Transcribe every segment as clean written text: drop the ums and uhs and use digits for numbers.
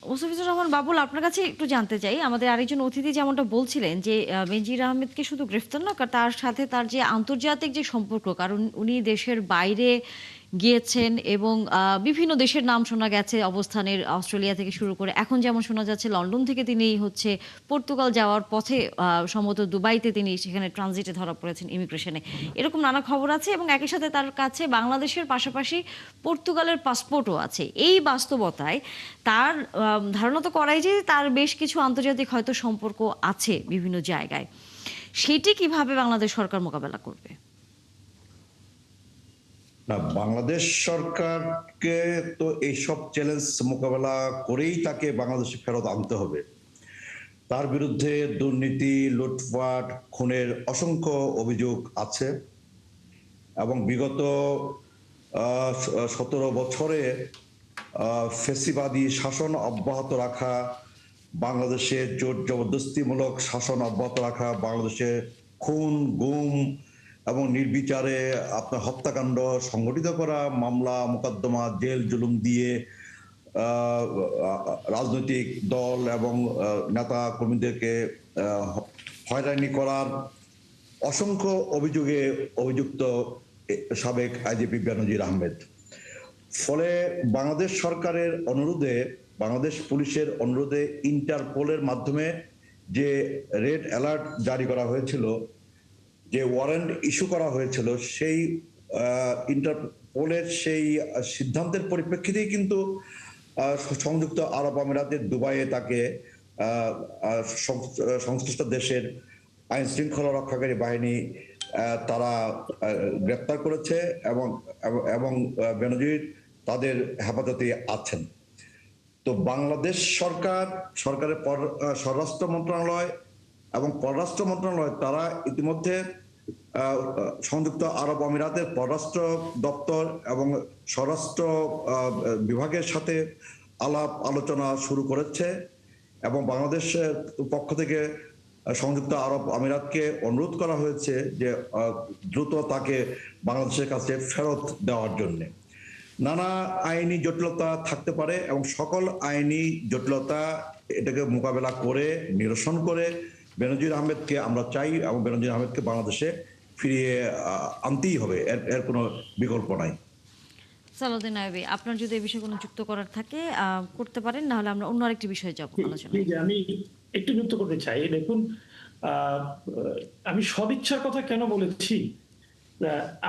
মোস্তাফিজুর রহমান বাবুল, আপনার কাছে একটু জানতে চাই, আমাদের আরেকজন অতিথি যেমনটা বলছিলেন যে বেনজির আহমেদকে শুধু গ্রেফতার না, তার সাথে তার যে আন্তর্জাতিক যে সম্পর্ক, কারণ উনি দেশের বাইরে গিয়েছেন এবং বিভিন্ন দেশের নাম শোনা গেছে অবস্থানের, অস্ট্রেলিয়া থেকে শুরু করে এখন যেমন শোনা যাচ্ছে লন্ডন থেকে তিনি হচ্ছে পর্তুগাল যাওয়ার পথে সম্ভবত দুবাইতে তিনি সেখানে ট্রানজিটে ধরা পড়েছেন ইমিগ্রেশনে, এরকম নানা খবর আছে এবং একই সাথে তার কাছে বাংলাদেশের পাশাপাশি পর্তুগালের পাসপোর্টও আছে। এই বাস্তবতায় তার ধারণা তো করাই যে তার বেশ কিছু আন্তর্জাতিক হয়তো সম্পর্ক আছে বিভিন্ন জায়গায়, সেটি কিভাবে বাংলাদেশ সরকার মোকাবেলা করবে? না, বাংলাদেশ সরকারকে তো এইসব চ্যালেঞ্জ মোকাবেলা করেই তাকে বাংলাদেশে ফেরত আনতে হবে। তার বিরুদ্ধে দুর্নীতি, লুটপাট, খুনের অসংখ্য অভিযোগ আছে এবং বিগত 17 বছরে ফেসিবাদী শাসন অব্যাহত রাখা, বাংলাদেশে জোর জবরদস্তিমূলক শাসন অব্যাহত রাখা, বাংলাদেশে খুন, গুম এবং নির্বিচারে আপনার হত্যাকাণ্ড সংগঠিত করা, মামলা মোকদ্দমা, জেল জুলুম দিয়ে রাজনৈতিক দল এবং নেতা কর্মীদেরকে হয়রানি করার অসংখ্য অভিযোগে অভিযুক্ত সাবেক আইজিপি বেনজির আহমেদ। ফলে বাংলাদেশ সরকারের অনুরোধে, বাংলাদেশ পুলিশের অনুরোধে ইন্টারপোলের মাধ্যমে যে রেড অ্যালার্ট জারি করা হয়েছিল, যে ওয়ারেন্ট ইস্যু করা হয়েছিল, সেই ইন্টারপোলের সেই সিদ্ধান্তের পরিপ্রেক্ষিতেই কিন্তু সংযুক্ত আরব আমিরাতের দুবাইয়ে তাকে সংশ্লিষ্ট দেশের আইন শৃঙ্খলা রক্ষাকারী বাহিনী তারা গ্রেপ্তার করেছে এবং এবং বেনজির তাদের হেফাজতে আছেন। তো বাংলাদেশ সরকারের স্বরাষ্ট্র মন্ত্রণালয় এবং পররাষ্ট্র মন্ত্রণালয় তারা ইতিমধ্যে সংযুক্ত আরব আমিরাতের পররাষ্ট্র দপ্তর এবং স্বরাষ্ট্র বিভাগের সাথে আলাপ আলোচনা শুরু করেছে এবং বাংলাদেশের পক্ষ থেকে সংযুক্ত আরব আমিরাতকে অনুরোধ করা হয়েছে যে দ্রুত তাকে বাংলাদেশের কাছে ফেরত দেওয়ার জন্য। নানা আইনি জটিলতা থাকতে পারে এবং সকল আইনি জটিলতা এটাকে মোকাবেলা করে, নিরসন করে বেনজির আহমেদকে আমরা চাই এবং বেনজির আহমেদকে বাংলাদেশে ফিরিয়ে আনতেই হবে, এর কোনো বিকল্প নাই। সালাউদ্দিন আইয়ুবী, আপনার যদি এই বিষয়ে কোনো যুক্ত করার থাকে করতে পারেন, না হলে আমরা অন্য আরেকটি বিষয়ে যাব আলোচনায়। আমি একটু যুক্ত করতে চাই। দেখুন, আমি সদিচ্ছার কথা কেন বলেছি,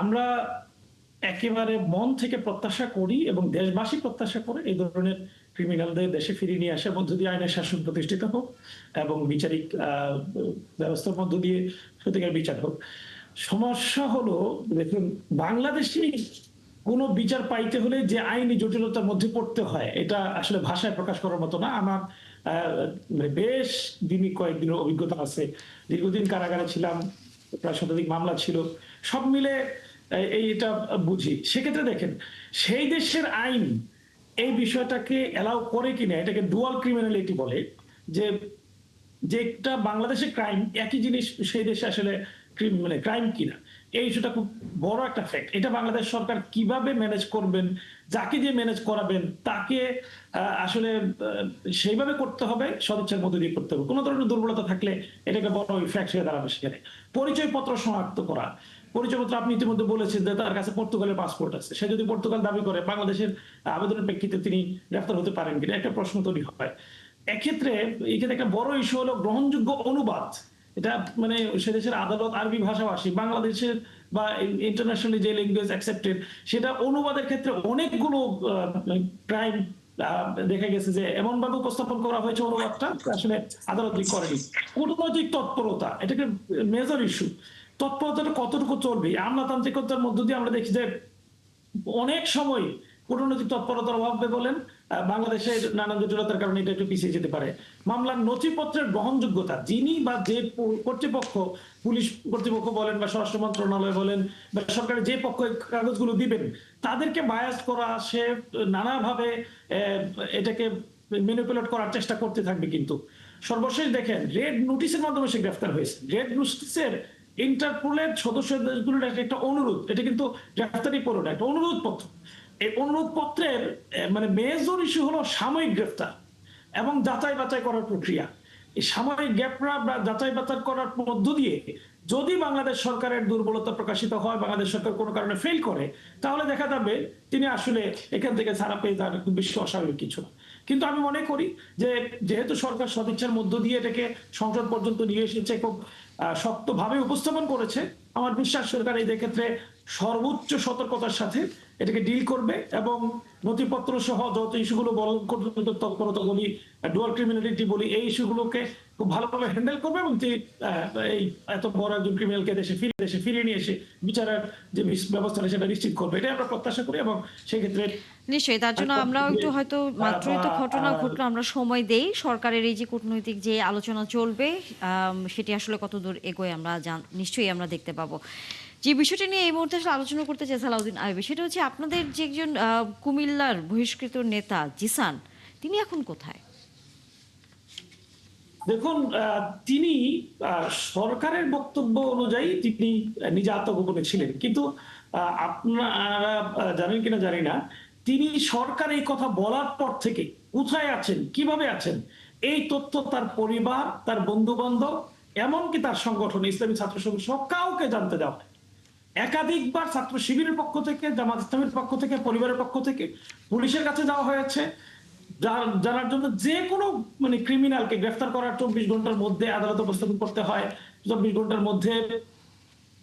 আমরা একেবারে মন থেকে প্রত্যাশা করি এবং দেশবাসী প্রত্যাশা করে এই ধরনের ক্রিমিনালদের দেশে ফিরিয়ে নিয়ে আসার মধ্য দিয়ে আইনের শাসন প্রতিষ্ঠিত হোক এবং বিচারিক ব্যবস্থার মধ্য দিয়ে সত্যিকার বিচার হোক। সমস্যা হলো, দেখুন, বাংলাদেশে কোনো বিচার পাইতে হলে যে আইনি জটিলতার মধ্যে পড়তে হয়, এটা আসলে ভাষায় প্রকাশ করার মতো না। আমার বেশ কয়েকদিনের অভিজ্ঞতা আছে, দীর্ঘদিন কারাগারে ছিলাম, প্রায় শতাধিক মামলা ছিল, সব মিলে এটা বুঝি। সেক্ষেত্রে দেখেন, সেই দেশের আইন এই বিষয়টাকে এলাও করে কিনা, এটাকে ডুয়াল ক্রিমিনালিটি বলে, যে যেটা বাংলাদেশে ক্রাইম, একই জিনিস সেই দেশে আসলে ক্রাইম কিনা, এই ইস্যুটা খুব বড় একটা ফ্যাক্ট। এটা বাংলাদেশ সরকার কিভাবে ম্যানেজ করবেন, যাকে দিয়ে ম্যানেজ করাবেন তাকে আসলে সেইভাবে করতে হবে, সদিচ্ছার মধ্যে দিয়ে করতে হবে। কোনো ধরনের দুর্বলতা থাকলে এটাকে বড় ইফেক্ট হয়ে দাঁড়াবে। সেখানে পরিচয়পত্র শনাক্ত করা, পরিচয়পত্র আপনি ইতিমধ্যে বলেছেন যে তার কাছে পর্তুগালের পাসপোর্ট আছে, সে যদি পর্তুগাল দাবি করে বাংলাদেশের আবেদনের প্রেক্ষিতে তিনি গ্রেফতার হতে পারেন কিনা একটা প্রশ্ন তৈরি হয়। এক্ষেত্রে একটা বড় ইস্যু হলো গ্রহণযোগ্য অনুবাদ। এটা মানে সে দেশের আদালত আরবি ভাষাভাষী, বাংলাদেশের বা ইন্টারন্যাশনালি যে ল্যাঙ্গুয়েজ অ্যাকসেপ্টেড, সেটা অনুবাদের ক্ষেত্রে অনেকগুলো ক্রাইম দেখা গেছে যে এমন ভাবে উপস্থাপন করা হয়েছে অনুবাদটা আসলে আদালত করেনি। কূটনৈতিক তৎপরতা, এটা একটা মেজর ইস্যু। তৎপরতাটা কতটুকু চলবে, আমলাতান্ত্রিকতার মধ্য দিয়ে আমরা দেখি যে অনেক সময় কূটনৈতিক তৎপরতার অভাবে বলেন বাংলাদেশের নানান জটিলতার কারণে এটা একটু পিছিয়ে যেতে পারে। মামলার নথিপত্রের গ্রহণযোগ্যতা, যিনি বা যে কর্তৃপক্ষ, পুলিশ কর্তৃপক্ষ বলেন বা স্বরাষ্ট্র মন্ত্রণালয় বলেন বা সরকারের যে পক্ষ কাগজগুলো দিবেন, তাদেরকে বায়াস করা, সে নানাভাবে এটাকে ম্যানিপুলেট করার চেষ্টা করতে থাকবে। কিন্তু সর্বশেষ দেখেন, রেড নোটিশের মাধ্যমে সে গ্রেফতার হয়েছে। রেড নোটিশের ইন্টারপোলের সদস্য দেশগুলোর একটা অনুরোধ, এটা কিন্তু গ্রেফতারি পড়ো না, একটা অনুরোধ পত্র। এই অনুরোধ পত্রের মানে মেজর ইস্যু হলো সাময়িক গ্রেফতার। এবং যাচাই বাছাই করার প্রক্রিয়া। এই সাময়িক গ্যাপরা বা যাচাই বাছাই করার মধ্য দিয়ে যদি বাংলাদেশ সরকারের দুর্বলতা প্রকাশিত হয়, বাংলাদেশ সরকার কোনো কারণে ফেল করে, তাহলে দেখা যাবে তিনি আসলে এখান থেকে ছাড়া পেয়ে তার বেশি অস্বাভাবিক কিছু না। কিন্তু আমি মনে করি যে যেহেতু সরকার সদিচ্ছার মধ্য দিয়ে এটাকে সংসদ পর্যন্ত নিয়ে এসেছে, খুব শক্তভাবে উপস্থাপন করেছে, আমার বিশ্বাস সরকার এই ক্ষেত্রে সর্বোচ্চ সতর্কতার সাথে এটাকে ডিল করবে এবং নথিপত্র সহ যত ইস্যুগুলো তৎপরতা বলি, ডুয়াল ক্রিমিনালিটি বলি, এই ইস্যুগুলোকে খুব ভালোভাবে হ্যান্ডেল করবে এবং এই এত বড় একজন ক্রিমিনালকে দেশে ফিরিয়ে নিয়ে এসে বিচারের যে ব্যবস্থাটা সেটা নিশ্চিত করবে, এটাই আমরা প্রত্যাশা করি। এবং সেই ক্ষেত্রে নিশ্চয়ই তার জন্য আমরাও একটু হয়তো মাত্রই তো ঘটনা ঘটলো, আমরা সময় দেই সরকারের এই যে কূটনৈতিক যে আলোচনা চলবে সেটি আসলে কতদূর এগোয় আমরা নিশ্চয়ই আমরা দেখতে পাবো। যে বিষয়টা নিয়ে এই মুহূর্তে আসলে আলোচনা করতে চাই সালাউদ্দিন আইয়ুবী, সেটা হচ্ছে আপনাদের যে একজন কুমিল্লার বহিষ্কৃত নেতা জিসান, তিনি এখন কোথায়? দেখুন, তিনি সরকারের বক্তব্য অনুযায়ী তিনি নিজে আত্মগোপনে ছিলেন, কিন্তু আপনারা জানেন কিনা জানি না, তিনি সরকার এই কথা বলার পর থেকে কোথায় আছেন, কিভাবে আছেন, এই তথ্য তার পরিবার, তার বন্ধু বান্ধব, এমনকি তার সংগঠন ইসলামী ছাত্র সংঘ সব কাউকে জানতে দেওয়া হয়। একাধিকবার ছাত্র শিবিরের পক্ষ থেকে, জামাত ইসলামের পক্ষ থেকে, পরিবারের পক্ষ থেকে পুলিশের কাছে যাওয়া হয়েছে জানার জন্য যে কোনো মানে ক্রিমিনালকে গ্রেফতার করার 24 ঘন্টার মধ্যে আদালতে উপস্থাপন করতে হয়, 24 ঘন্টার মধ্যে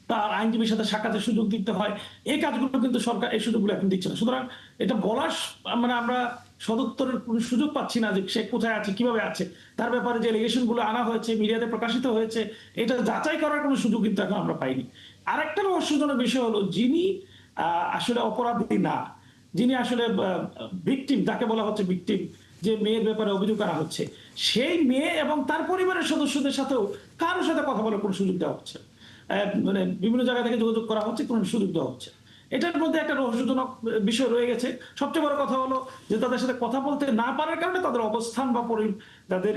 তার আইনজীবীর সাথে সাক্ষাতের সুযোগ দিতে হয়। এই কাজগুলো কিন্তু সরকার এই সুযোগগুলো এখন দিচ্ছে না। সুতরাং এটা বলার মানে আমরা সদুত্তরের কোনো সুযোগ পাচ্ছি না যে সে কোথায় আছে, কিভাবে আছে, তার ব্যাপারে যে এলিগেশন গুলো আনা হয়েছে, মিডিয়াতে প্রকাশিত হয়েছে, এটা যাচাই করার কোনো সুযোগ কিন্তু এখন আমরা পাইনি। আরেকটা রহস্যজনক বিষয় হলো, যিনি আসলে অপরাধী না, যিনি আসলে ভিকটিম, যাকে বলা হচ্ছে ভিকটিম, যে মেয়ের ব্যাপারে অভিযোগ করা হচ্ছে, সেই মেয়ে এবং তার পরিবারের সদস্যদের সাথেও কারোর সাথে কথা বলার কোনো সুযোগ দেওয়া হচ্ছে, মানে বিভিন্ন জায়গা থেকে যোগাযোগ করা হচ্ছে, কোনো সুযোগ দেওয়া হচ্ছে। এটার মধ্যে একটা রহস্যজনক বিষয় রয়ে গেছে। সবচেয়ে বড় কথা হলো যে তাদের সাথে কথা বলতে না পারার কারণে তাদের অবস্থান বা তাদের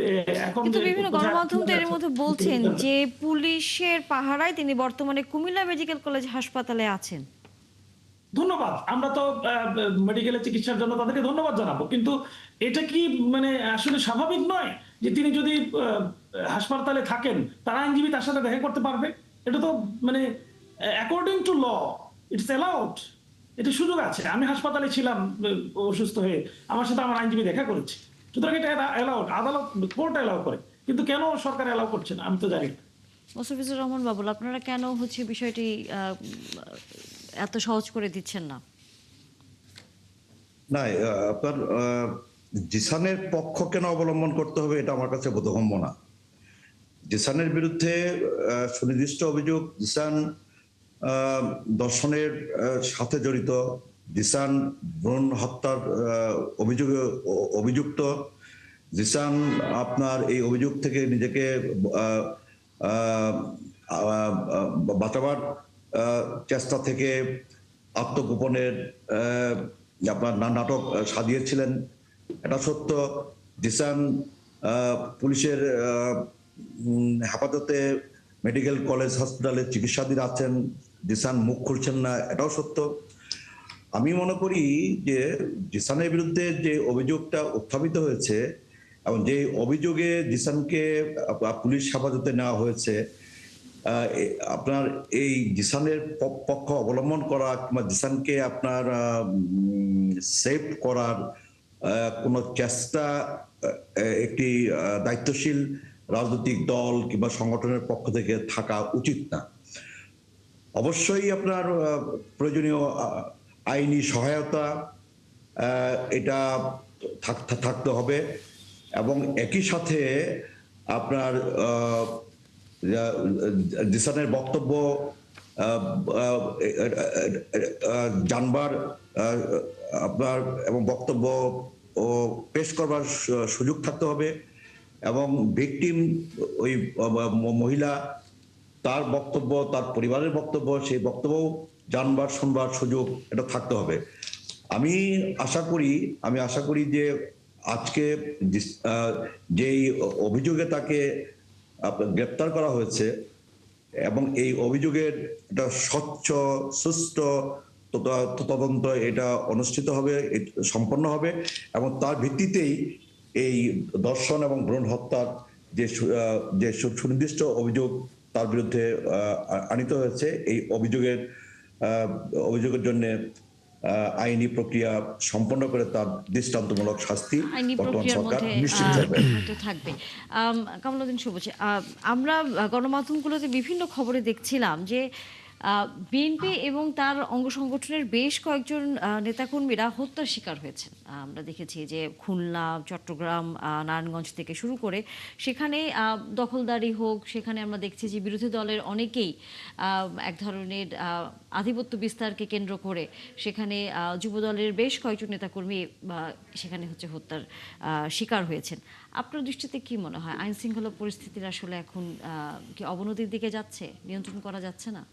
এখন কিন্তু বিভিন্ন গণমাধ্যম তো এর মধ্যে বলছেন যে পুলিশের পাহারায় তিনি বর্তমানে কুমিল্লা মেডিকেল কলেজ হাসপাতালে আছেন। ধন্যবাদ, আমরা তো মেডিকেলের চিকিৎসার জন্য তাদেরকে ধন্যবাদ জানাবো, কিন্তু এটা কি মানে আসলে স্বাভাবিক নয় যে তিনি যদি হাসপাতালে থাকেন তার আইনজীবী তার সাথে দেখা করতে পারবে? এটা তো মানে according to law it's allowed, এটা সুযোগ আছে। আমি হাসপাতালে ছিলাম অসুস্থ হয়ে, আমার সাথে আমার আইনজীবী দেখা করেছে, সুতরাং এটা অ্যালাউড, আদালত কোর্ট অ্যালাউ করে, কিন্তু কেন সরকার অ্যালাউ করছে না আমি তো জানি না। মোস্তাফিজুর রহমান বাবুল, আপনারা কেন হচ্ছে বিষয়টি এত সহজ করে দিচ্ছেন না? না, আপনার জিসানের পক্ষ কেন অবলম্বন করতে হবে এটা আমার কাছে বোধগম্য না। জিসানের বিরুদ্ধে সুনির্দিষ্ট অভিযোগ, জিসান দর্শনের সাথে জড়িত, জিসান ভ্রূণ হত্যার অভিযুক্ত, জিসান আপনার এই অভিযোগ থেকে নিজেকে বাঁচাবার চেষ্টা থেকে আত্মগোপনের আপনার নাটক সাজিয়েছিলেন, এটা সত্য। জিসান পুলিশের হেফাজতে মেডিকেল কলেজ হাসপাতালে চিকিৎসাধীন আছেন, জিসান মুখ খুলছেন না, এটাও সত্য। আমি মনে করি যে জিসানের বিরুদ্ধে যে অভিযোগটা উত্থাপিত হয়েছে এবং যে অভিযোগে জিসানকে পুলিশ হেফাজতে নেওয়া হয়েছে, আপনার এই জিসানের পক্ষ অবলম্বন করা কিংবা জিসানকে আপনার সেভ করার কোনো চেষ্টা একটি দায়িত্বশীল রাজনৈতিক দল কিংবা সংগঠনের পক্ষ থেকে থাকা উচিত না। অবশ্যই আপনার প্রয়োজনীয় আইনি সহায়তা এটা থাকতে হবে এবং একই সাথে আপনার জিসানের বক্তব্য জানবার আপনার এবং বক্তব্য ও পেশ করবার সুযোগ থাকতে হবে এবং ভিকটিম ওই মহিলা, তার বক্তব্য, তার পরিবারের বক্তব্য, সেই বক্তব্য জানবার শুনবার সুযোগ এটা থাকতে হবে। আমি আশা করি যে আজকে যেই অভিযোগে তাকে গ্রেপ্তার করা হয়েছে এবং এই অভিযোগের একটা স্বচ্ছ সুষ্ঠু তদন্ত এটা অনুষ্ঠিত হবে, সম্পন্ন হবে এবং তার ভিত্তিতেই এই ধর্ষণ এবং ভ্রূণ হত্যার যে সুনির্দিষ্ট অভিযোগ তার বিরুদ্ধে আনিত হয়েছে, এই অভিযোগের জন্য আইনি প্রক্রিয়া সম্পন্ন করে তার দৃষ্টান্তমূলক শাস্তি আইনি বর্তমান প্রক্রিয়ার সরকার মধ্যে নিশ্চিত করবে। হয়তো থাকবে। কামরুদ্দিন সবুজ, আমরা গণমাধ্যমগুলোতে বিভিন্ন খবরে দেখছিলাম যে বিএনপি এবং তার অঙ্গ সংগঠনের বেশ কয়েকজন নেতাকর্মীরা হত্যার শিকার হয়েছেন। আমরা দেখেছি যে খুলনা, চট্টগ্রাম, নারায়ণগঞ্জ থেকে শুরু করে সেখানে দখলদারি হোক, সেখানে আমরা দেখছি যে বিরোধী দলের অনেকেই এক ধরনের আধিপত্য বিস্তারকে কেন্দ্র করে সেখানে যুবদলের বেশ কয়েকজন নেতাকর্মী সেখানে হচ্ছে হত্যার শিকার হয়েছেন। আপনার দৃষ্টিতে কি মনে হয়, আইন শৃঙ্খলা পরিস্থিতির আসলে এখন কি অবনতির দিকে যাচ্ছে, নিয়ন্ত্রণ করা যাচ্ছে না?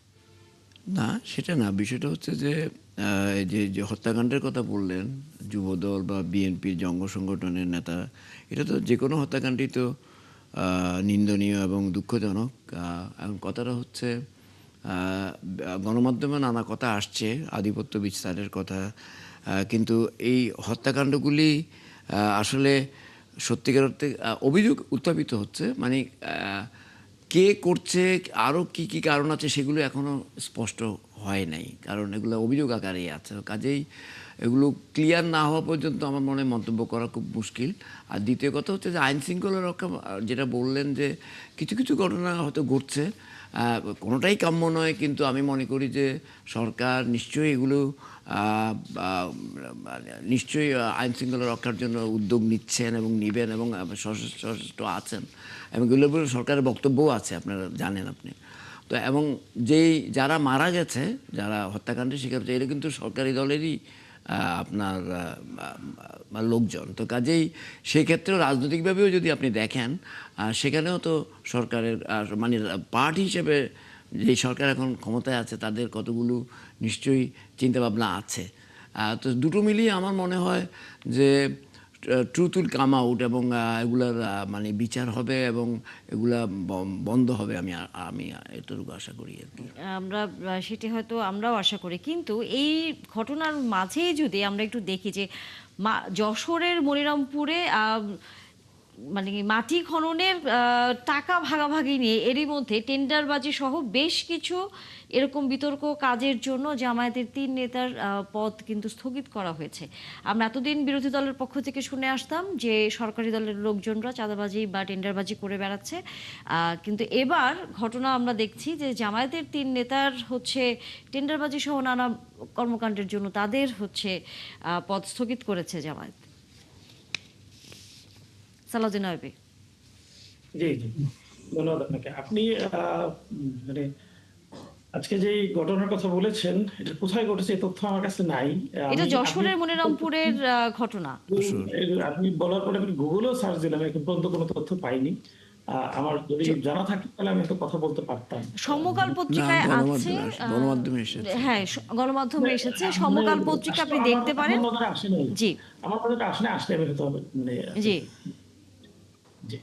না, সেটা না। বিষয়টা হচ্ছে যে এই যে হত্যাকাণ্ডের কথা বললেন, যুবদল বা বিএনপির যে অঙ্গ সংগঠনের নেতা, এটা তো যে কোনো হত্যাকাণ্ডই তো নিন্দনীয় এবং দুঃখজনক। এখন কথাটা হচ্ছে গণমাধ্যমে নানা কথা আসছে, আধিপত্য বিস্তারের কথা, কিন্তু এই হত্যাকাণ্ডগুলি আসলে সত্যিকার অর্থে অভিযোগ উত্থাপিত হচ্ছে, মানে কে করছে, আরও কি কি কারণ আছে সেগুলো এখনও স্পষ্ট হয় নাই, কারণ এগুলো অভিযোগ আকারেই আছে। কাজেই এগুলো ক্লিয়ার না হওয়া পর্যন্ত আমার মনে হয় মন্তব্য করা খুব মুশকিল। আর দ্বিতীয় কথা হচ্ছে যে আইন শৃঙ্খলা রক্ষা, যেটা বললেন যে কিছু কিছু ঘটনা হয়তো ঘটছে, কোনোটাই কাম্য নয়, কিন্তু আমি মনে করি যে সরকার নিশ্চয়ই এগুলো নিশ্চয়ই আইন শৃঙ্খলা রক্ষার জন্য উদ্যোগ নিচ্ছেন এবং নেবেন এবং সচেষ্ট আছেন, এবং এগুলোর উপরে সরকারের বক্তব্যও আছে, আপনারা জানেন। তো এবং যারা মারা গেছে, যারা হত্যাকাণ্ডের শিকার হচ্ছে, এরা কিন্তু সরকারি দলেরই আপনার লোকজন। তো কাজেই সেই ক্ষেত্রেও রাজনৈতিকভাবেও যদি আপনি দেখেন, সেখানেও তো সরকারের মানে পার্টি হিসেবে যে সরকার এখন ক্ষমতায় আছে তাদের কতগুলো নিশ্চয়ই চিন্তাভাবনা আছে। তো দুটো মিলিয়ে আমার মনে হয় যে ট্রুথ উইল কাম আউট, এবং এগুলার মানে বিচার হবে এবং এগুলা বন্ধ হবে। আমি এটুকু আশা করি আর কি। আমরা সেটি হয়তো আমরাও আশা করি, কিন্তু এই ঘটনার মাঝেই যদি আমরা একটু দেখি যে যশোরের মনিরামপুরে মানে মাটি খননের টাকা ভাগাভাগি নিয়ে এরই মধ্যে টেন্ডারবাজি সহ বেশ কিছু এরকম বিতর্ক কাজের জন্য জামায়াতের 3 নেতার পদ কিন্তু স্থগিত করা হয়েছে। আমরা এতদিন বিরোধী দলের পক্ষ থেকে শুনে আসতাম যে সরকারি দলের লোকজনরা চাঁদাবাজি বা টেন্ডারবাজি করে বেড়াচ্ছে, কিন্তু এবার ঘটনা আমরা দেখছি যে জামায়াতের 3 নেতার হচ্ছে টেন্ডারবাজি সহ নানা কর্মকাণ্ডের জন্য তাদের হচ্ছে পদ স্থগিত করেছে জামায়াত। সালাউদ্দিন আইয়ুবী। জি জি, ধন্যবাদ আপনাকে। আপনি মানে আজকে যে ঘটনার কথা বলেছেন, এটা কোথায় ঘটেছে এই তথ্য আমার কাছে নাই। এটা আপনি যশোরের মনিরামপুরের ঘটনা। আপনি বলার পরে আমি গুগলেও সার্চ দিলাম, এখন পর্যন্ত কোনো তথ্য পাইনি। আমার যদি জানা থাকে তাহলে আমি একটা কথা বলতে পারতাম। সমকাল পত্রিকায় আছে, গণমাধ্যমে এসেছে। হ্যাঁ গণমাধ্যমে এসেছে, সমকাল পত্রিকা আপনি দেখতে পারেন। আমার নজরে আসেনি। জি আমার নজরে আসলে আমি হয়তো মানে জি, জি।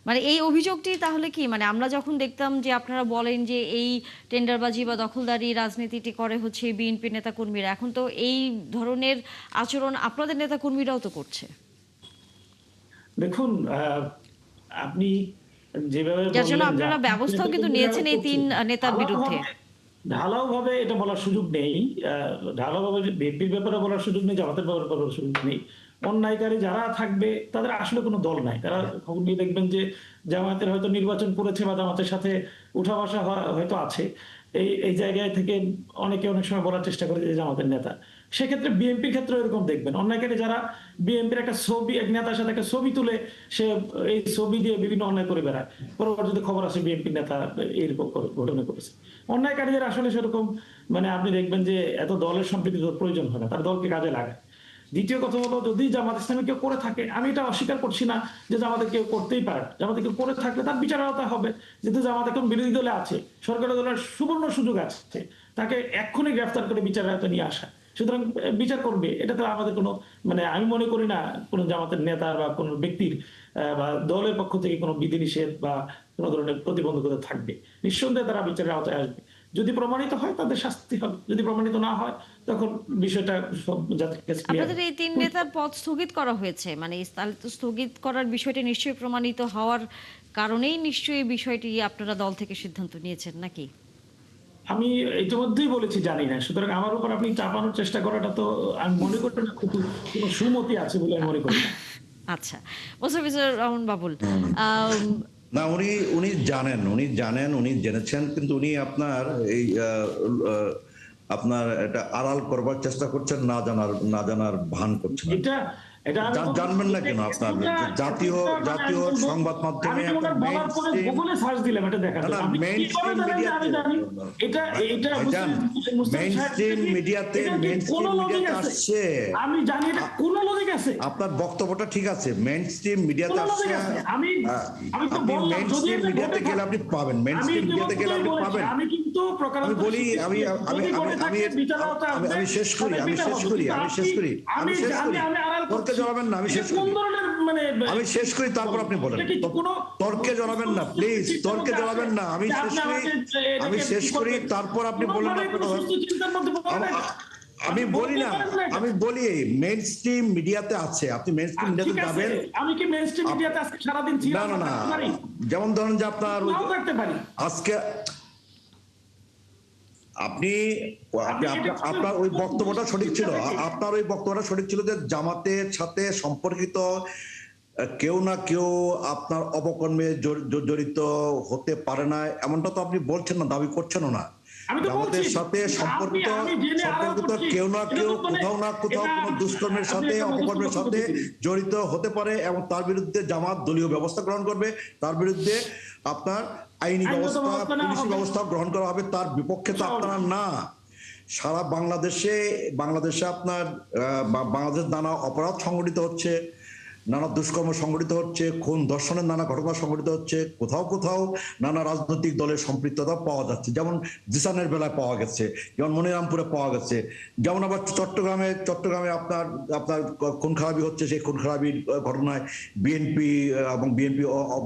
মানে এই অভিযোগটি তাহলে কি, মানে আমরা যখন দেখতাম যে আপনারা বলেন যে এই টেন্ডারবাজি বা দখলদারি রাজনীতিটি করে হচ্ছে বিএনপি নেতাকর্মীরা, এখন তো এই ধরনের আচরণ আপনাদের নেতাকর্মীরাও তো করছে। দেখুন, আপনি যেভাবে যার জন্য বললেন যে আপনারা ব্যবস্থাও কিন্তু নিয়েছেন এই 3 নেতার বিরুদ্ধে। ঢালাও ভাবে এটা বলার সুযোগ নেই। ঢালাও ভাবে বিএনপির ব্যাপারে বলার সুযোগ নেই, জামাতের ব্যাপারে বলার সুযোগ নেই। অন্যায়কারী যারা থাকবে তাদের আসলে কোনো দল নাই। তারা খবর নিয়ে দেখবেন যে জামাতের হয়তো নির্বাচন করেছে বা জামাতের সাথে উঠা বসা হয়তো আছে। এই জায়গায় থেকে অনেকে অনেক সময় বলার চেষ্টা করে যে জামাতের নেতা। সেক্ষেত্রে বিএনপির ক্ষেত্রে এরকম দেখবেন, অন্যায়কারী যারা বিএনপির একটা ছবি, এক নেতার সাথে একটা ছবি তুলে সে এই ছবি দিয়ে বিভিন্ন অন্যায় করে বেড়ায়, পরবর্তীতে খবর আসে বিএনপির নেতা এইরকম ঘটনা করেছে। অন্যায়কারীদের আসলে সেরকম মানে আপনি দেখবেন যে এত দলের সম্পৃক্তির প্রয়োজন হয় না, তার দলকে কাজে লাগায়। দ্বিতীয় কথা হলো, যদি জামাত ইসলামী কেউ করে থাকে, আমি এটা অস্বীকার করছি না যে জামাতে কেউ করতেই পারে, জামাতে কেউ করে থাকলে তার বিচার আওতা হবে। যেহেতু জামাত এখন বিরোধী দলে আছে, সরকারি দলের সুবর্ণ সুযোগ আছে তাকে এক্ষুনি গ্রেফতার করে বিচার আওতা নিয়ে আসা, সুতরাং বিচার করবে। এটা তো আমাদের কোনো মানে আমি মনে করি না কোনো জামাতের নেতার বা কোনো ব্যক্তির বা দলের পক্ষ থেকে কোনো বিধিনিষেধ বা কোনো ধরনের প্রতিবন্ধকতা থাকবে। নিঃসন্দেহে তারা বিচারের আওতায় আসবে। যদি প্রমাণিত হয় তাদের শাস্তি হবে, যদি প্রমাণিত না হয় তখন বিষয়টা সব জাতির কাছে clear আপনাদের এই ৩ নেতার পদ স্থগিত করা হয়েছে। মানে তাহলে তো স্থগিত করার বিষয়টি নিশ্চয়ই প্রমাণিত হওয়ার কারণেই নিশ্চয়ই এই বিষয়টি আপনারা দল থেকে সিদ্ধান্ত নিয়েছেন নাকি? আমি ইতিমধ্যেই বলেছি জানি না, সুতরাং আমার উপর আপনি চাপানোর চেষ্টা করাটা তো আমি মনে করি না খুব কোনো সুমতি আছে বলে আমি মনে করি না। আচ্ছা। মোস্তাফিজুর রহমান বাবুল, আম না, উনি উনি জানেন, উনি জেনেছেন, কিন্তু উনি আপনার এই আপনার এটা আড়াল করবার চেষ্টা করছেন, না জানার ভান করছেন। এটা এটা আমি জানবেন না কেন আপনার জাতীয় জাতীয় সংবাদ মাধ্যমে আমি তো ওনার বলার পরে গুগলে সার্চ দিলাম এটা দেখার জন্য। আপনি কিভাবে জানেন যে আমি জানি? এটা এটা মেইনস্ট্রিম মিডিয়াতে আসছে। আমি জানি এটা কোন লজিক আছে? আপনার বক্তব্যটা ঠিক আছে, মেইনস্ট্রিম মিডিয়াতে আসছে। আমি তো আপনি বললাম যদি মেইনস্ট্রিম মিডিয়াতে গেলে আপনি পাবেন, মেইনস্ট্রিম মিডিয়াতে গেলে আপনি পাবেন। আমি কিন্তু আমি বলি আমি শেষ করি, তারপর আপনি বলেন। তর্কে জড়াবেন না প্লিজ, তর্কে জড়াবেন না। আমি শেষ করি, তারপর আপনি বলেন। আমি বলি না, আমি বলি মেইনস্ট্রিম মিডিয়াতে আছে, আপনি মেইনস্ট্রিম মিডিয়াতে যাবেন। আমি কি মেইনস্ট্রিম মিডিয়াতে আজকে সারাদিন ছিলাম? না, যেমন ধরেন যে আপনার আজকে আপনার ওই বক্তব্যটা সঠিক ছিল, আপনার ওই বক্তব্যটা সঠিক ছিল যে জামাতের সাথে সম্পর্কিত কেউ না কেউ আপনার অপকর্মে জড়িত হতে পারে না, এমনটা তো আপনি বলছেন না, দাবি করছেন না। জামাতের সাথে সম্পর্কিত কেউ না কেউ কোথাও না কোথাও কোনো দুষ্কর্মের সাথে অপকর্মের সাথে জড়িত হতে পারে, এবং তার বিরুদ্ধে জামাত দলীয় ব্যবস্থা গ্রহণ করবে, তার বিরুদ্ধে আপনার আইনি ব্যবস্থা, পুলিশি ব্যবস্থা গ্রহণ করা হবে। তার বিপক্ষে তো আপনারা না। সারা বাংলাদেশে আপনার বাংলাদেশ নানা অপরাধ সংঘটিত হচ্ছে, নানা দুষ্কর্ম সংঘটিত হচ্ছে, খুন ধর্ষণের নানা ঘটনা সংঘটিত হচ্ছে, কোথাও কোথাও নানা রাজনৈতিক দলের সম্পৃক্ততা পাওয়া যাচ্ছে, যেমন জিসানের বেলায় পাওয়া গেছে, যেমন মনিরামপুরে পাওয়া গেছে, যেমন আবার চট্টগ্রামে আপনার খুন খারাপি হচ্ছে। সেই খুন খারাপির ঘটনায় বিএনপি এবং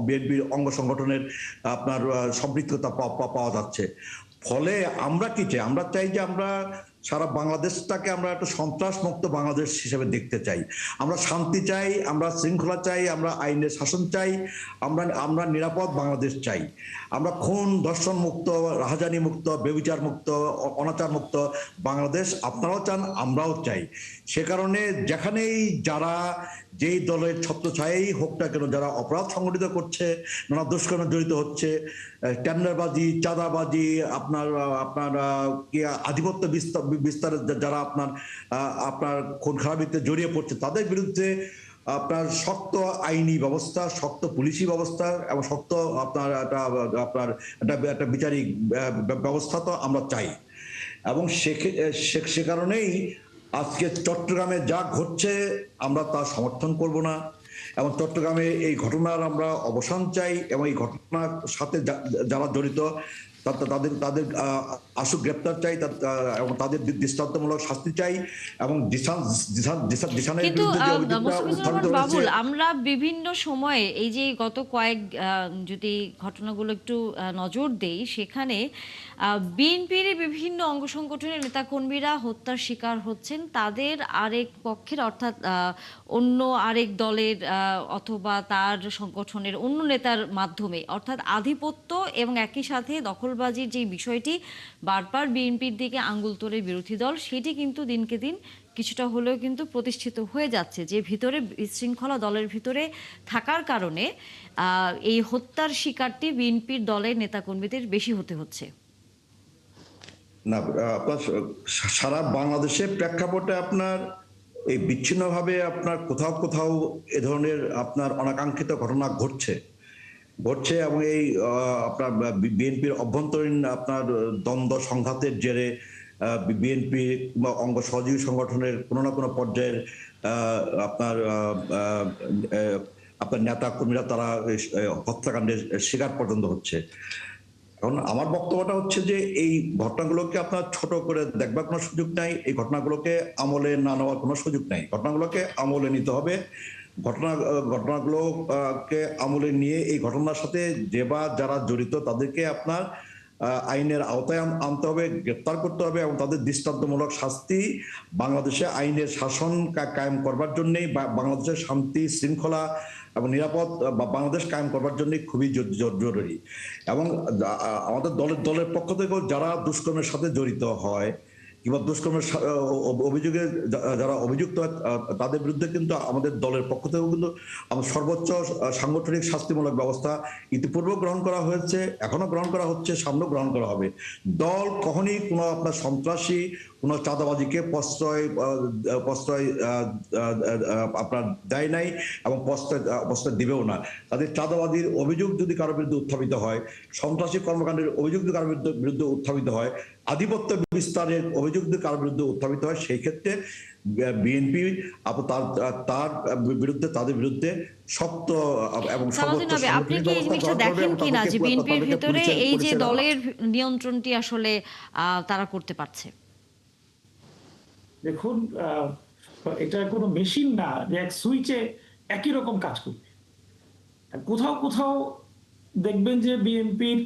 বিএনপির অঙ্গ সংগঠনের আপনার সম্পৃক্ততা পাওয়া যাচ্ছে। ফলে আমরা কি চাই? আমরা চাই যে আমরা সারা বাংলাদেশটাকে আমরা একটা সন্ত্রাস মুক্ত বাংলাদেশ হিসেবে দেখতে চাই। আমরা শান্তি চাই, আমরা শৃঙ্খলা চাই, আমরা আইনের শাসন চাই, আমরা নিরাপদ বাংলাদেশ চাই। আমরা খুন ধর্ষণ মুক্ত, রাহাজানি মুক্ত, ব্যভিচার মুক্ত, অনাচার মুক্ত বাংলাদেশ আপনারাও চান, আমরাও চাই। সে কারণে যেখানেই যারা যেই দলের ছত্রছায়াই হোক না কেন, যারা অপরাধ সংগঠিত করছে, নানা দুষ্কর্মে জড়িত হচ্ছে, টেন্ডারবাজি, চাঁদাবাজি, আপনার কি আধিপত্য বিস্তারে যারা আপনার খুন খারাপিতে জড়িয়ে পড়ছে, তাদের বিরুদ্ধে আপনার শক্ত আইনি ব্যবস্থা, শক্ত পুলিশি ব্যবস্থা এবং শক্ত আপনার একটা বিচারিক ব্যবস্থা তো আমরা চাই। এবং সে কারণেই আজকে চট্টগ্রামে যা ঘটছে আমরা তা সমর্থন করব না, এবং চট্টগ্রামে এই ঘটনার আমরা অবসান চাই, এবং এই ঘটনার সাথে যারা জড়িত তাদের আশু গ্রেপ্তার চাই, এবং তাদের দৃষ্টান্তমূলক শাস্তি চাই, এবং জিসানের বিরুদ্ধে যে অভিযোগটা উত্থাপিত হয়েছে। আমরা বিভিন্ন সময়ে এই যে গত কয়েক যদি ঘটনাগুলো একটু নজর দেই, সেখানে বিএনপির বিভিন্ন অঙ্গ সংগঠনের নেতাকর্মীরা হত্যার শিকার হচ্ছেন তাদের আরেক পক্ষের, অর্থাৎ অন্য আরেক দলের অথবা তার সংগঠনের অন্য নেতার মাধ্যমে, অর্থাৎ আধিপত্য এবং একই সাথে দখলবাজির যে বিষয়টি বারবার বিএনপির দিকে আঙ্গুল তোলে বিরোধী দল, সেটি কিন্তু দিনকে দিন কিছুটা হলেও কিন্তু প্রতিষ্ঠিত হয়ে যাচ্ছে, যে ভিতরে বিশৃঙ্খলা দলের ভিতরে থাকার কারণে এই হত্যার শিকারটি বিএনপির দলের নেতাকর্মীদের বেশি হতে হচ্ছে। না, আপনার সারা বাংলাদেশের প্রেক্ষাপটে আপনার এই বিচ্ছিন্নভাবে আপনার কোথাও কোথাও এ ধরনের আপনার অনাকাঙ্ক্ষিত ঘটনা ঘটছে, এবং এই আপনার বিএনপির অভ্যন্তরীণ আপনার দ্বন্দ্ব সংঘাতের জেরে বিএনপি বা অঙ্গ সহযোগী সংগঠনের কোনো না কোনো পর্যায়ের আপনার নেতা কর্মীরা তারা হত্যাকাণ্ডের শিকার পর্যন্ত হচ্ছে। এখন আমার বক্তব্যটা হচ্ছে যে এই ঘটনাগুলোকে আপনার ছোট করে দেখবার কোনো সুযোগ নাই, এই ঘটনাগুলোকে আমলে না নেওয়ার কোনো সুযোগ নাই। ঘটনাগুলোকে আমলে নিতে হবে, ঘটনাগুলোকে আমলে নিয়ে এই ঘটনার সাথে যে বা যারা জড়িত তাদেরকে আপনার আইনের আওতায় আনতে হবে, গ্রেপ্তার করতে হবে এবং তাদের দৃষ্টান্তমূলক শাস্তি বাংলাদেশে আইনের শাসন কায়েম করবার জন্যই, বাংলাদেশের শান্তি শৃঙ্খলা এবং নিরাপদ বাংলাদেশ কায়েম করবার জন্য খুবই জরুরি। এবং আমাদের দলের পক্ষ থেকেও যারা দুষ্কর্মের সাথে জড়িত হয় কিংবা দুষ্কর্মের অভিযোগে যারা অভিযুক্ত হয় তাদের বিরুদ্ধে কিন্তু আমাদের দলের পক্ষ থেকেও কিন্তু সর্বোচ্চ সাংগঠনিক শাস্তিমূলক ব্যবস্থা ইতিপূর্বে গ্রহণ করা হয়েছে, এখনো গ্রহণ করা হচ্ছে, সামনেও গ্রহণ করা হবে। দল কখনই কোনো আপনার সন্ত্রাসী কোনো চাঁদাবাজিকে প্রশ্রয় আপনার দেয় নাই এবং প্রশ্রয় দিবেও না। তাদের চাঁদাবাজির অভিযোগ যদি কারোর বিরুদ্ধে উত্থাপিত হয়, সন্ত্রাসী কর্মকাণ্ডের অভিযোগ যদি কারোর বিরুদ্ধে উত্থাপিত হয়, আধিপত্য বিস্তারের অভিযোগ যদি কারোর বিরুদ্ধে উত্থাপিত হয়, সেই ক্ষেত্রে বিএনপি তার বিরুদ্ধে, তাদের বিরুদ্ধে শক্ত এবং সালাউদ্দিন নবী, আপনি কি এই জিনিসটা দেখেন কিনা যে বিএনপির ভেতরে এই যে দলের নিয়ন্ত্রণটি আসলে তারা করতে পারছে? দেখুন, এটা কোনো মেশিন না যে এক সুইচে একই রকম কাজ করবে। কোথাও কোথাও দেখবেন যে বিএনপির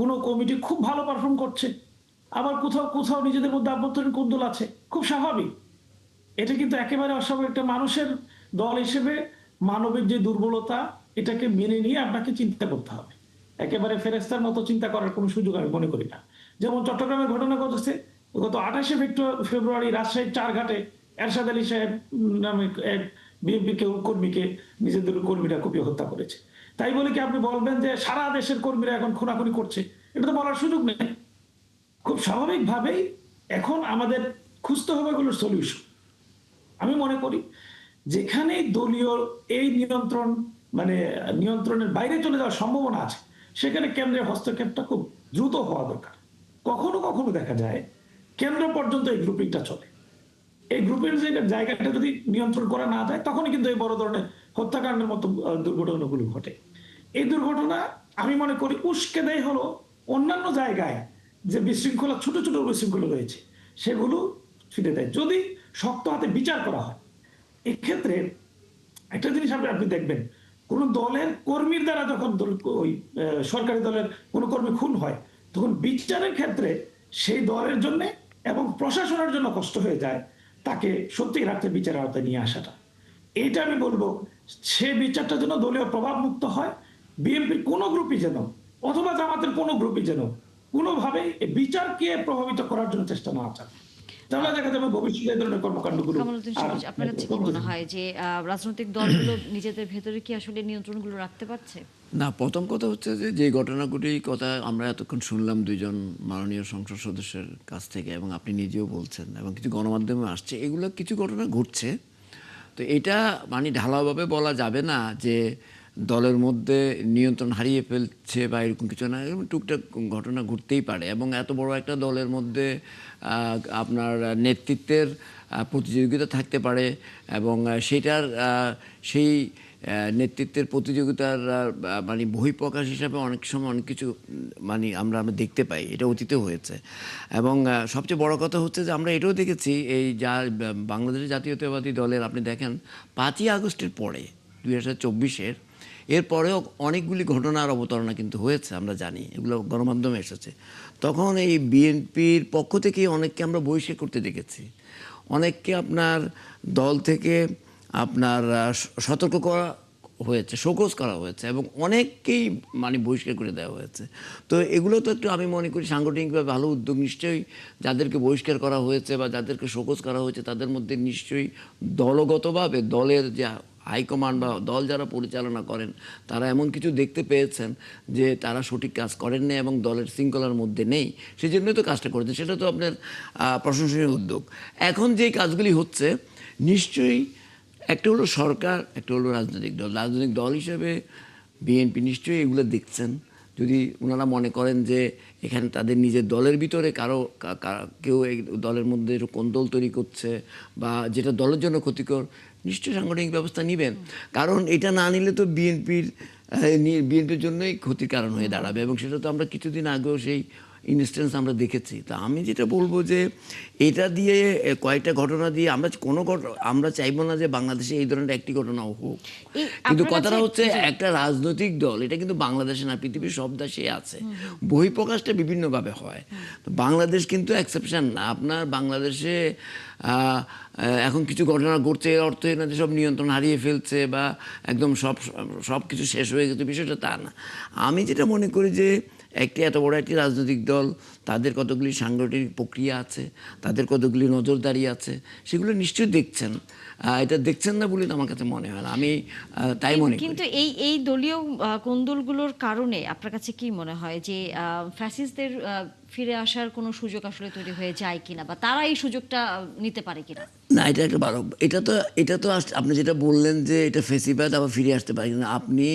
কোনো কমিটি খুব ভালো পারফর্ম করছে, আবার কোথাও কোথাও নিজেদের মধ্যে আভ্যন্তরীণ কোন্দল আছে, খুব স্বাভাবিক। এটা কিন্তু একেবারে অস্বাভাবিক। একটা মানুষের দল হিসেবে মানবিক যে দুর্বলতা, এটাকে মেনে নিয়ে আপনাকে চিন্তা করতে হবে। একেবারে ফেরেস্তার মতো চিন্তা করার কোনো সুযোগ আমি মনে করি না। যেমন চট্টগ্রামের ঘটনা ঘটেছে গত 28শে ফেব্রুয়ারি রাজশাহীর চারঘাটে এরশাদ আলী সাহেব নামে এক বিএনপি কর্মীকে নিজেদের কর্মীরা কুপিয়ে হত্যা করেছে। তাই বলে কি আপনি বলবেন যে সারা দেশের কর্মীরা এখন খুনাখুনি করছে? এটা তো বলার সুযোগ নেই। খুব স্বাভাবিকভাবেই এখন আমাদের খুঁজতে হবে এগুলোর সলিউশন। আমি মনে করি যেখানে দলীয় এই নিয়ন্ত্রণের বাইরে চলে যাওয়ার সম্ভাবনা আছে, সেখানে কেন্দ্রের হস্তক্ষেপটা খুব দ্রুত হওয়া দরকার। কখনো কখনো দেখা যায় কেন্দ্র পর্যন্ত এই গ্রুপিংটা চলে। এই গ্রুপের জায়গাটা যদি নিয়ন্ত্রণ করা না যায়, তখনই কিন্তু এই বড় ধরনের হত্যাকাণ্ডের মতো দুর্ঘটনাগুলো ঘটে। এই দুর্ঘটনা আমি মনে করি উস্কে দেয় হলো অন্যান্য জায়গায় যে বিশৃঙ্খলা, ছোট ছোট বিশৃঙ্খলা রয়েছে, সেগুলো ফিরে দেয় যদি শক্ত হাতে বিচার করা হয়। এক্ষেত্রে একটা জিনিস আপনি দেখবেন, কোন দলের কর্মীর দ্বারা যখন ওই সরকারি দলের কোন কর্মী খুন হয়, তখন বিচারের ক্ষেত্রে সেই দলের জন্য এবং প্রশাসনের জন্য কষ্ট হয়ে যায় তাকে সত্যি রাখতে বিচারের আওতায় নিয়ে আসাটা। এটা আমি বলবো, সে বিচারটা যেন দলীয় প্রভাব মুক্ত হয়। বিএনপির কোনো গ্রুপই যেন, অথবা জামাতের কোনো গ্রুপই যেন কোনোভাবে বিচারকে প্রভাবিত করার জন্য চেষ্টা না চায়। তাহলে দেখা যাবে ভবিষ্যতে এই ধরনের কর্মকাণ্ডগুলো। কামালউদ্দিন সবুজ, আপনার কাছে কি মনে হয় যে রাজনৈতিক দলগুলো নিজেদের ভেতরে কি আসলে নিয়ন্ত্রণগুলো রাখতে পারছে? না, প্রথম কথা হচ্ছে যে ঘটনাগুলির কথা আমরা এতক্ষণ শুনলাম দুইজন মাননীয় সংসদ সদস্যের কাছ থেকে, এবং আপনি নিজেও বলছেন এবং কিছু গণমাধ্যমে আসছে, এগুলো কিছু ঘটনা ঘটছে। তো এটা মানে ঢালাওভাবে বলা যাবে না যে দলের মধ্যে নিয়ন্ত্রণ হারিয়ে ফেলছে বা এরকম কিছু না। এরকম টুকটাক ঘটনা ঘটতেই পারে, এবং এত বড় একটা দলের মধ্যে আপনার নেতৃত্বের প্রতিযোগিতা থাকতে পারে, এবং সেই নেতৃত্বের প্রতিযোগিতার মানে বহিঃপ্রকাশ হিসাবে অনেক সময় অনেক কিছু মানে আমরা দেখতে পাই। এটা অতীতেও হয়েছে। এবং সবচেয়ে বড় কথা হচ্ছে যে আমরা এটাও দেখেছি, এই বাংলাদেশের জাতীয়তাবাদী দলের আপনি দেখেন 5ই আগস্টের পরে 2024-এর এরপরেও অনেকগুলি ঘটনার অবতারণা কিন্তু হয়েছে, আমরা জানি, এগুলো গণমাধ্যমে এসেছে। তখন এই বিএনপির পক্ষ থেকে অনেককে আমরা বহিষ্কার করতে দেখেছি, অনেককে আপনার দল থেকে আপনার সতর্ক করা হয়েছে, শোকজ করা হয়েছে, এবং অনেককেই মানে বহিষ্কার করে দেওয়া হয়েছে। তো এগুলো তো একটু আমি মনে করি সাংগঠনিকভাবে ভালো উদ্যোগ। নিশ্চয়ই যাদেরকে বহিষ্কার করা হয়েছে বা যাদেরকে শোকজ করা হয়েছে তাদের মধ্যে নিশ্চয়ই দলগতভাবে দলের যে হাইকমান্ড বা দল যারা পরিচালনা করেন তারা এমন কিছু দেখতে পেয়েছেন যে তারা সঠিক কাজ করেন না এবং দলের শৃঙ্খলার মধ্যে নেই, সেই জন্যই তো কাজটা করেছেন। সেটা তো আপনার প্রশংসনীয় উদ্যোগ। এখন যে কাজগুলি হচ্ছে, নিশ্চয়ই একটা হলো সরকার, একটা হলো রাজনৈতিক দল। রাজনৈতিক দল হিসেবে বিএনপি নিশ্চয়ই এগুলো দেখছেন। যদি ওনারা মনে করেন যে এখানে তাদের নিজের দলের ভিতরে কেউ এই দলের মধ্যে কোন্দল তৈরি করছে বা যেটা দলের জন্য ক্ষতিকর, নিশ্চয়ই সাংগঠনিক ব্যবস্থা নেবেন। কারণ এটা না নিলে তো বিএনপির জন্যই ক্ষতির কারণ হয়ে দাঁড়াবে। এবং সেটা তো আমরা কিছুদিন আগেও সেই ইনস্ট্যান্স আমরা দেখেছি। তা আমি যেটা বলবো যে এটা দিয়ে কয়েকটা ঘটনা দিয়ে আমরা চাইবো না যে বাংলাদেশে এই ধরনের একটি ঘটনাও হোক, এই কিন্তু আপনার কথাটা কাছে- হচ্ছে জি। একটা রাজনৈতিক দল, এটা কিন্তু বাংলাদেশে না, পৃথিবীর সব দেশে আছে, বহিঃপ্রকাশটা বিভিন্নভাবে হয়। তো বাংলাদেশ কিন্তু এক্সেপশন না। আপনার বাংলাদেশে এখন কিছু ঘটনা ঘটছে, এর অর্থ এই না যে সব নিয়ন্ত্রণ হারিয়ে ফেলছে বা একদম সব কিছু শেষ হয়ে গেছে, বিষয়টা তা না। আমি যেটা মনে করি যে এত বড় একটি রাজনৈতিক দল, তাদের কতগুলি সাংগঠনিক প্রক্রিয়া আছে, তাদের কতগুলি নজরদারি আছে, সেগুলো নিশ্চয়ই দেখছেন। এটা দেখছেন না বলে তো আমার কাছে মনে হয় না। আমি তাই মনে করি। কিন্তু এই দলীয় কোন্দলগুলোর কারণে আপনার কাছে কি মনে হয় যে ফ্যাসিস্টদের ফিরে আসার কোনো সুযোগ আসলে তৈরি হয়ে যায় কিনা, বা তারা এই সুযোগটা নিতে পারে কিনা? না, এটা একটা ভালো, এটা তো আপনি যেটা বললেন যে এটা ফেসিবাদ আবার ফিরে আসতে পারে না। আপনি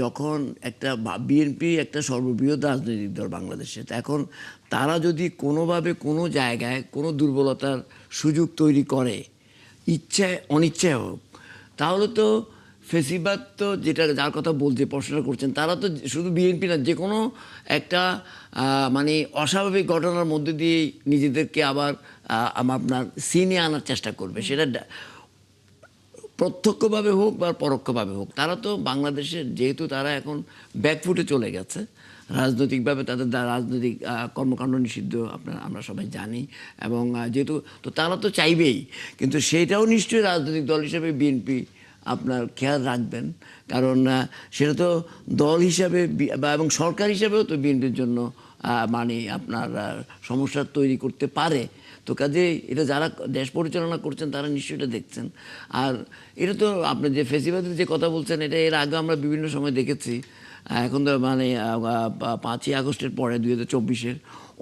যখন একটা বিএনপি একটা সর্ববৃহৎ রাজনৈতিক দল বাংলাদেশে, তো এখন তারা যদি কোনোভাবে কোনো জায়গায় কোনো দুর্বলতার সুযোগ তৈরি করে, ইচ্ছায় অনিচ্ছায় হোক, তাহলে তো ফেসিবাদ তো যার কথা বলছে, প্রশ্নটা করছেন, তারা তো শুধু বিএনপি না, যে কোনো একটা মানে অস্বাভাবিক ঘটনার মধ্যে দিয়ে নিজেদেরকে আবার আপনার সিনে আনার চেষ্টা করবে, সেটা প্রত্যক্ষভাবে হোক বা পরোক্ষভাবে হোক। তারা তো বাংলাদেশের, যেহেতু তারা এখন ব্যাকফুটে চলে গেছে রাজনৈতিকভাবে, তাদের রাজনৈতিক কর্মকাণ্ড নিষিদ্ধ আমরা সবাই জানি, এবং যেহেতু তো তারা তো চাইবেই, কিন্তু সেইটাও নিশ্চয়ই রাজনৈতিক দল হিসেবে বিএনপি আপনার খেয়াল রাখবেন, কারণ সেটা তো দল হিসাবে এবং সরকার হিসাবেও তো বিএনপির জন্য মানে আপনার সমস্যা তৈরি করতে পারে। তো কাজে এটা যারা দেশ পরিচালনা করছেন তারা নিশ্চয়ই এটা দেখছেন। আর এটা তো আপনি যে ফেসিবাদের যে কথা বলছেন, এটা এর আগে আমরা বিভিন্ন সময় দেখেছি। এখন তো মানে 5ই আগস্টের পরে 2024-এর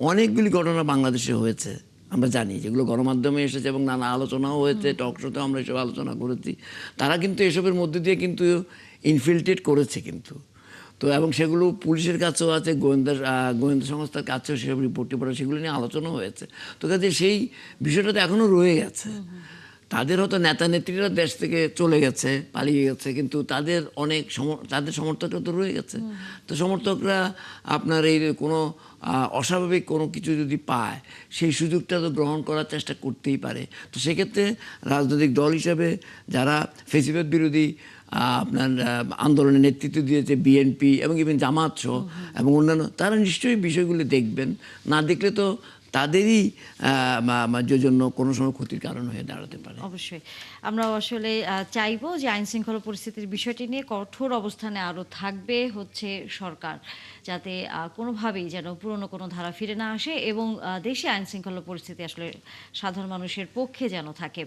অনেকগুলি ঘটনা বাংলাদেশে হয়েছে, আমরা জানি, যেগুলো গণমাধ্যমে এসেছে এবং নানা আলোচনাও হয়েছে, টক শোতেও আমরা এসব আলোচনা করেছি। তারা কিন্তু এসবের মধ্যে দিয়ে কিন্তু ইনফিল্ট্রেট করেছে কিন্তু। তো এবং সেগুলো পুলিশের কাছেও আছে, গোয়েন্দা সংস্থার কাছেও সেসব রিপোর্ট টিপোর্ট, সেগুলো নিয়ে আলোচনা হয়েছে। তো কাজে সেই বিষয়টা তো এখনও রয়ে গেছে। তাদের হয়তো নেতা নেত্রীরা দেশ থেকে চলে গেছে, পালিয়ে গেছে, কিন্তু তাদের তাদের সমর্থকরা তো রয়ে গেছে। তো সমর্থকরা আপনার এই কোনো অস্বাভাবিক কোনো কিছু যদি পায়, সেই সুযোগটা তো গ্রহণ করার চেষ্টা করতেই পারে। তো সেক্ষেত্রে রাজনৈতিক দল হিসাবে যারা ফেসিবাদ বিরোধী আপনার আন্দোলনের নেতৃত্ব দিয়েছে, বিএনপি এবং ইভেন জামাত সহ এবং অন্যান্য, তারা নিশ্চয়ই বিষয়গুলি দেখবেন। না দেখলে তো তাদেরই জন্য কোনো সময় ক্ষতির কারণ হয়ে দাঁড়াতে পারে। অবশ্যই আমরা আসলে চাইবো যে আইন শৃঙ্খলা পরিস্থিতির বিষয়টি নিয়ে কঠোর অবস্থানে আরো থাকবে হচ্ছে সরকার, যাতে কোনোভাবেই যেন পুরনো কোনো ধারা ফিরে না আসে এবং দেশে আইন শৃঙ্খলা পরিস্থিতি আসলে সাধারণ মানুষের পক্ষে যেন থাকে।